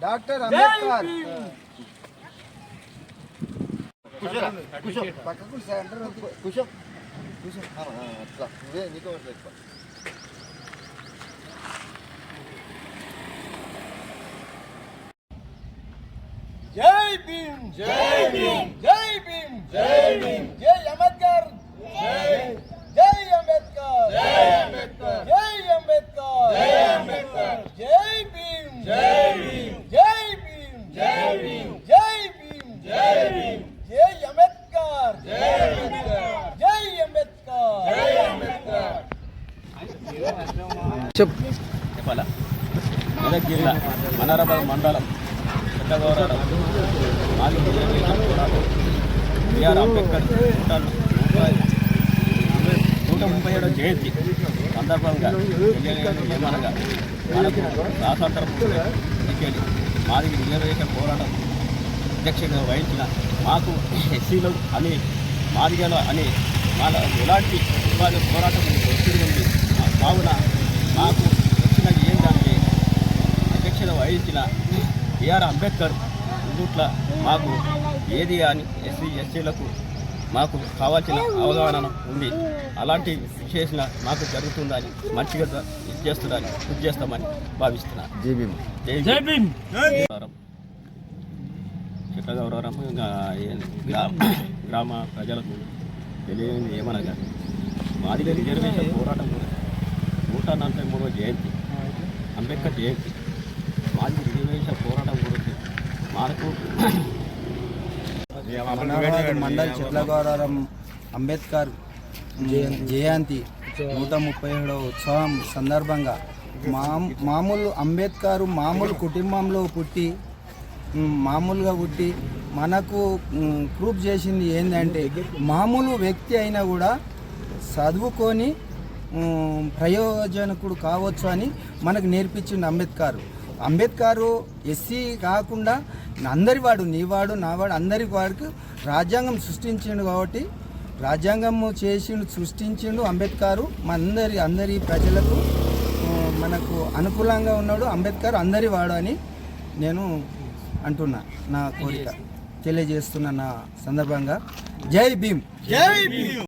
Doctor Ambedkar పక్కకు centre కూర్చో కూర్చో అట్లా నువ్వే నీకు ఎక్కువ జై భీమ్ జై భీమ్ జై భీమ్ జై భీమ్ జై అంబేద్కర్ జై జై అంబేద్కర్ జై అంబేద్కర్ జై అంబేద్కర్ జై అంబేద్కర్ జై భీమ్ జై భీమ్ జై భీమ్ జై భీమ్ జై భీమ్ జై భీమ్ జై అంబేద్కర్ జై అంబేద్కర్ జై అంబేద్కర్ జై అంబేద్కర్ చెప్పాలా మెదక్ జిల్లా మనారాబాద్ మండలం పెద్దగౌరవ మాజీ బిఆర్ అంబేద్కర్ 137వ జయంతి సందర్భంగా ఏమనగా మనకు స్వాతంత్రం ఎన్నికలు మాది రిజర్వేషన్ పోరాటం అధ్యక్షుడిగా వహించిన మాకు ఎస్సీలు అని మాదిగలు అని వాళ్ళ ఎలాంటి ఉపాధి పోరాటం ఒత్తిడి ఉంది కావున మాకు వచ్చిన ఏంటంటే అధ్యక్షత వహించిన బిఆర్ అంబేద్కర్ ఇందుట్ల మాకు ఏది అని ఎస్సీ ఎస్టీలకు మాకు కావాల్సిన అవగాహన ఉంది అలాంటి చేసిన మాకు జరుగుతుందని మంచిగా ఇది చేస్తుందని కృషి చేస్తామని భావిస్తున్నాను. జై భీమ్ జై భీమ్. చిట్టగౌరవం గ్రామ ప్రజలకు తెలియని ఏమనగా మాది రిజర్వేషన్ పోరాటం 143వ జయంతి అంబేద్కర్ జయంతి మాది రిజర్వేషన్ పోరాటం గురించి మనకు మండల్ చిట్లగౌరవం అంబేద్కర్ జయంతి 137వ ఉత్సవం సందర్భంగా మామూలు అంబేద్కర్ మామూలు కుటుంబంలో పుట్టి మామూలుగా పుట్టి మనకు ప్రూఫ్ చేసింది ఏంటంటే మామూలు వ్యక్తి అయినా కూడా చదువుకొని ప్రయోజనకుడు కావచ్చు అని మనకు నేర్పించింది అంబేద్కర్ ఎస్సీ కాకుండా అందరి వాడు నీవాడు నావాడు అందరి వాడికి రాజ్యాంగం సృష్టించిండు కాబట్టి రాజ్యాంగం సృష్టించిండు అంబేద్కర్ అందరి ప్రజలకు మనకు అనుకూలంగా ఉన్నాడు అంబేద్కర్ అందరి వాడు అని నేను అంటున్నా నా కోరిక తెలియజేస్తున్న నా సందర్భంగా జై భీమ్ జై భీమ్.